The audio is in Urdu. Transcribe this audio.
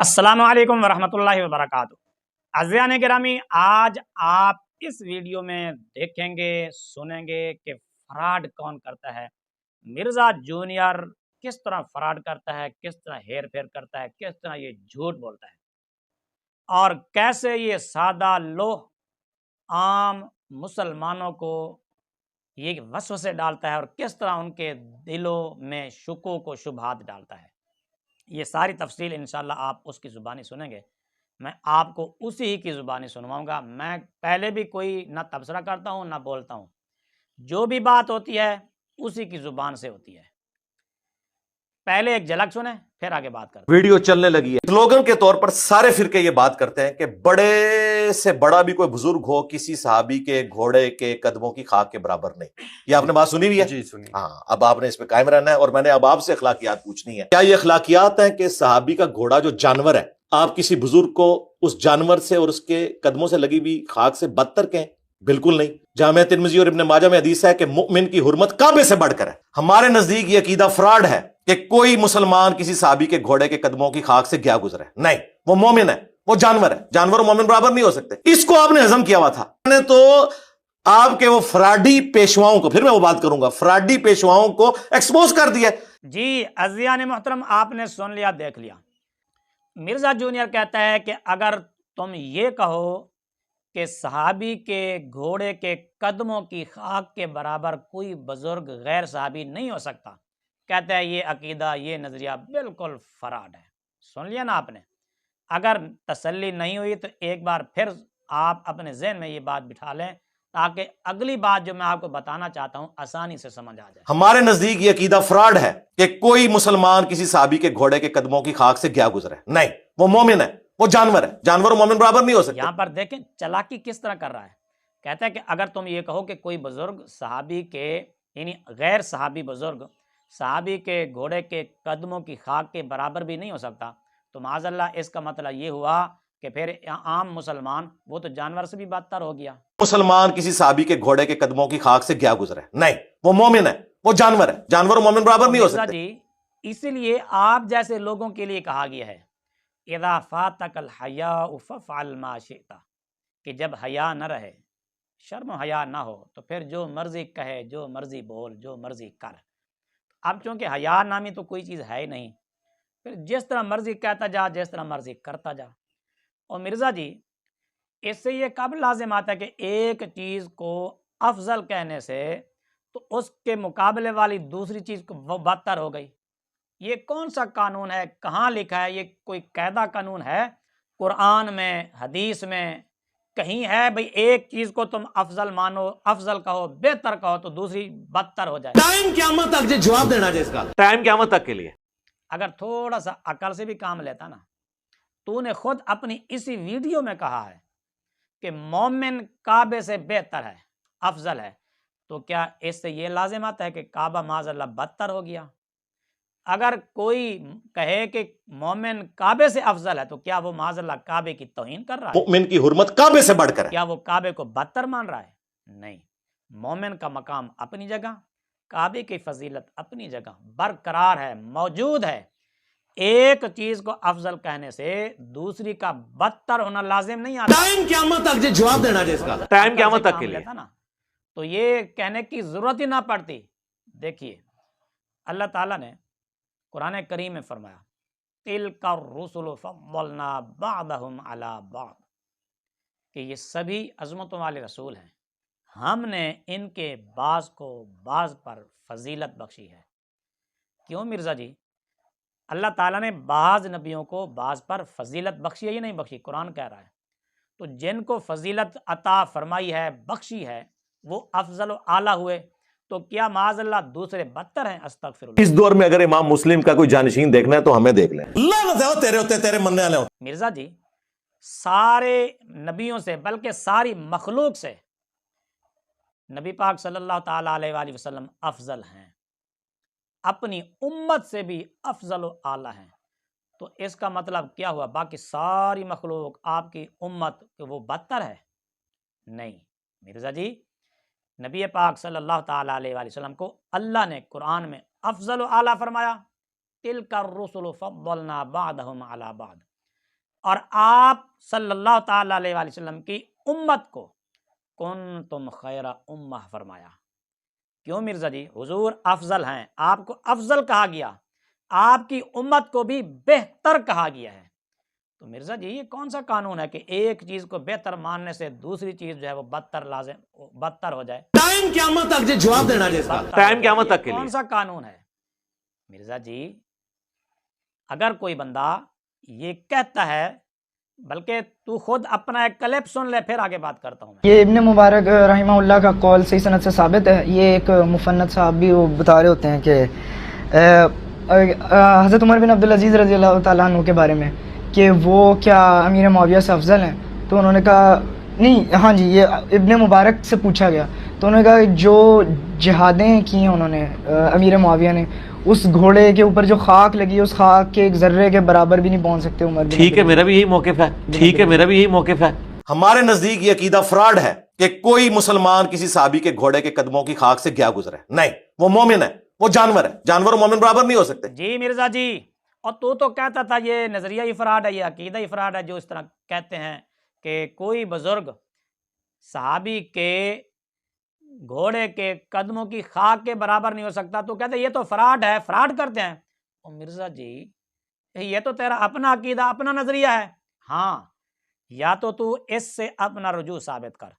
السلام علیکم ورحمۃ اللہ وبرکاتہ۔ عزیزان گرامی، آج آپ اس ویڈیو میں دیکھیں گے سنیں گے کہ فراڈ کون کرتا ہے۔ مرزا جونیئر کس طرح فراڈ کرتا ہے، کس طرح ہیر پھیر کرتا ہے، کس طرح یہ جھوٹ بولتا ہے، اور کیسے یہ سادہ لوح عام مسلمانوں کو یہ وسوسے ڈالتا ہے، اور کس طرح ان کے دلوں میں شکوک و شبہات ڈالتا ہے۔ یہ ساری تفصیل انشاءاللہ آپ اس کی زبانی سنیں گے۔ میں آپ کو اسی ہی کی زبانی سنواؤں گا۔ میں پہلے بھی کوئی نہ تبصرہ کرتا ہوں نہ بولتا ہوں، جو بھی بات ہوتی ہے اسی کی زبان سے ہوتی ہے۔ پہلے ایک جھلک سنیں پھر آگے بات کرتے ہیں۔ ویڈیو چلنے لگی ہے، سلوگن کے طور پر سارے فرقے یہ بات کرتے ہیں کہ بڑے سے بڑا بھی کوئی بزرگ ہو کسی صحابی کے گھوڑے کے قدموں کی خاک کے برابر نہیں۔ یہ آپ نے بات سنی ہوئی ہے؟ جی سنی۔ ہاں، اب آپ نے اس پہ قائم رہنا ہے، اور میں نے اب آپ سے اخلاقیات پوچھنی ہے۔ کیا یہ اخلاقیات ہیں کہ صحابی کا گھوڑا جو جانور ہے، آپ کسی بزرگ کو اس جانور سے اور اس کے قدموں سے لگی ہوئی خاک سے بدتر کہیں؟ بالکل نہیں۔ جامعہ ترمذی اور ابن ماجہ میں حدیث ہے کہ مؤمن کی حرمت کعبے سے بڑھ کر ہے۔ ہمارے نزدیک یہ عقیدہ فراڈ ہے کہ کوئی مسلمان کسی صحابی کے گھوڑے کے قدموں کی خاک سے گیا گزرے، نہیں، وہ مومن ہے، وہ جانور ہے، جانور و مومن برابر نہیں ہو سکتے۔ اس کو آپ نے ہضم کیا ہوا تھا، میں نے تو آپ کے وہ فراڈی پیشواؤں کو، پھر میں وہ بات کروں گا، فراڈی پیشواؤں کو ایکسپوز کر دیا۔ جی عزیزان محترم، آپ نے سن لیا، دیکھ لیا۔ مرزا جونیئر کہتا ہے کہ اگر تم یہ کہو کہ صحابی کے گھوڑے کے قدموں کی خاک کے برابر کوئی بزرگ غیر صحابی نہیں ہو سکتا، کہتا ہے یہ عقیدہ، یہ نظریہ بالکل فراڈ ہے۔ سن لیا نا آپ نے؟ اگر تسلی نہیں ہوئی تو ایک بار پھر آپ اپنے ذہن میں یہ بات بٹھا لیں، تاکہ اگلی بات جو میں آپ کو بتانا چاہتا ہوں آسانی سے سمجھ آ جائے۔ ہمارے نزدیک یہ عقیدہ فراڈ ہے کہ کوئی مسلمان کسی صحابی کے گھوڑے کے قدموں کی خاک سے گیا گزرے، نہیں، وہ مومن ہے، وہ جانور ہے، جانور و مومن برابر نہیں ہو سکتے۔ یہاں پر دیکھیں چلاکی کس طرح کر رہا ہے۔ کہتا ہے کہ اگر تم یہ کہو کہ کوئی بزرگ صحابی کے، یعنی غیر صحابی بزرگ صحابی کے گھوڑے کے قدموں کی خاک کے برابر بھی نہیں ہو سکتا، تو معاذ اللہ اس کا مطلب یہ ہوا کہ پھر عام مسلمان وہ تو جانور سے بھی بدتر ہو گیا۔ مسلمان کسی صحابی کے گھوڑے کے قدموں کی خاک سے گیا گزرے، نہیں، وہ مومن ہے، وہ جانور ہے، جانور و مومن برابر نہیں ہو مرزا سکتے۔ جی، اسی لیے آپ جیسے لوگوں کے لیے کہا گیا ہے اذا فاتک الحیاء فافعل ما شئت، کہ جب حیا نہ رہے، شرم و حیا نہ ہو، تو پھر جو مرضی کہے، جو مرضی بول، جو مرضی کر۔ اب چونکہ حیا نامی تو کوئی چیز ہے ہی نہیں، پھر جس طرح مرضی کہتا جا، جس طرح مرضی کرتا جا۔ اور مرزا جی، اس سے یہ کب لازم آتا ہے کہ ایک چیز کو افضل کہنے سے تو اس کے مقابلے والی دوسری چیز کو وہ بدتر ہو گئی؟ یہ کون سا قانون ہے؟ کہاں لکھا ہے؟ یہ کوئی قاعدہ قانون ہے قرآن میں، حدیث میں کہیں ہے بھئی ایک چیز کو تم افضل مانو، افضل کہو، بہتر کہو تو دوسری بدتر ہو جائے؟ ٹائم قیامت تک جواب دینا جائے اس کا، ٹائم قیامت تک کے لیے۔ اگر تھوڑا سا عقل سے بھی کام لیتا نا، تو نے خود اپنی اسی ویڈیو میں کہا ہے کہ مومن کعبے سے بہتر ہے، افضل ہے، تو کیا اس سے یہ لازم آتا ہے کہ کعبہ معاذ اللہ بدتر ہو گیا؟ اگر کوئی کہے کہ مومن کعبے سے افضل ہے تو کیا وہ معاذ اللہ کعبے کی توہین کر رہا ہے؟ مؤمن کی حرمت کعبے سے بڑھ کر ہے۔ کیا وہ کعبے کو بدتر مان رہا ہے؟ نہیں، مومن کا مقام اپنی جگہ، کعبے کی فضیلت اپنی جگہ برقرار ہے، موجود ہے۔ ایک چیز کو افضل کہنے سے دوسری کا بدتر ہونا لازم نہیں آتا۔ ٹائم قیامت تک جواب دینا جائے اس کا، ٹائم قیامت تک کے لیے۔ نا تو یہ کہنے کی ضرورت ہی نہ پڑتی۔ دیکھیے اللہ تعالیٰ نے قرآن کریم میں فرمایا تِلْکَ الرُّسُلُ فَضَّلْنَا بَعْضَهُمْ عَلَى بَعْضٍ، کہ یہ سبھی عظمتوں والے رسول ہیں، ہم نے ان کے بعض کو بعض پر فضیلت بخشی ہے۔ کیوں مرزا جی؟ اللہ تعالیٰ نے بعض نبیوں کو بعض پر فضیلت بخشی ہے یا نہیں بخشی؟ قرآن کہہ رہا ہے۔ تو جن کو فضیلت عطا فرمائی ہے، بخشی ہے، وہ افضل و اعلیٰ ہوئے، تو کیا معاذ اللہ دوسرے بدتر ہیں؟ استغفر اللہ۔ اس دور میں اگر امام مسلم کا کوئی جانشین دیکھنا ہے تو ہمیں دیکھ لیں، تیرے ہوتے تیرے مننے والے ہوتے۔ مرزا جی، سارے نبیوں سے بلکہ ساری مخلوق سے نبی پاک صلی اللہ تعالیٰ علیہ وآلہ وسلم افضل ہیں، اپنی امت سے بھی افضل و اعلیٰ ہیں۔ تو اس کا مطلب کیا ہوا؟ باقی ساری مخلوق آپ کی امت کہ وہ بدتر ہے؟ نہیں مرزا جی، نبی پاک صلی اللہ تعالیٰ علیہ وآلہ وسلم کو اللہ نے قرآن میں افضل و اعلیٰ فرمایا، تِلْکَ الرُّسُلُ فَضَّلْنَا بَعْضَهُمْ عَلَى بَعْضٍ، اور آپ صلی اللہ تعالی علیہ وآلہ وسلم کی امت کو کنتم خیر امہ فرمایا. کیوں مرزا جی؟ حضور افضل ہیں، آپ کو افضل کہا گیا، آپ کی امت کو بھی بہتر کہا گیا ہے. تو مرزا جی یہ کون سا قانون ہے کہ ایک چیز کو بہتر ماننے سے دوسری چیز جو ہے وہ بدتر ہو جائے؟ ٹائم قیامت تک جو جواب دینا جس کا ٹائم قیامت تک کے کون لیے سا قانون ہے؟ مرزا جی اگر کوئی بندہ یہ کہتا ہے، بلکہ تو خود اپنا ایک کلپ سن لے پھر آگے بات کرتا ہوں میں. یہ ابن مبارک رحمہ اللہ کا قول صحیح سند سے ثابت ہے. یہ ایک مفند صاحب بھی وہ بتا رہے ہوتے ہیں کہ حضرت عمر بن عبدالعزیز رضی اللہ تعالیٰ عنہ کے بارے میں کہ وہ کیا امیر معاویہ سے افضل ہیں؟ تو انہوں نے کہا نہیں، ہاں جی، یہ ابن مبارک سے پوچھا گیا تو انہوں نے کہا جو جہادیں کی ہیں انہوں نے امیر معاویہ نے، اس گھوڑے کے اوپر جو خاک لگی ہے اس خاک کے ایک ذرے کے برابر بھی نہیں پہنچ سکتے عمر بن. ٹھیک ہے، میرا بھی یہی موقف ہے. ٹھیک ہے، میرا بھی یہی موقف ہے. ہمارے نزدیک یہ عقیدہ فراڈ ہے کہ کوئی مسلمان کسی صحابی کے گھوڑے کے قدموں کی خاک سے گیا گزرے. نہیں، وہ مومن ہے، وہ جانور ہے. جانور اور مومن برابر نہیں ہو سکتے. جی مرزا جی، اور تو کہتا تھا یہ نظریہ ہی فراڈ ہے، یہ عقیدہ ہی فراڈ ہے، جو اس طرح کہتے ہیں کہ کوئی بزرگ صحابی کے گھوڑے کے قدموں کی خاک کے برابر نہیں ہو سکتا. تو کہتے ہیں یہ تو فراڈ ہے، فراڈ کرتے ہیں. اور مرزا جی یہ تو تیرا اپنا عقیدہ، اپنا نظریہ ہے. ہاں، یا تو اس سے اپنا رجوع ثابت کر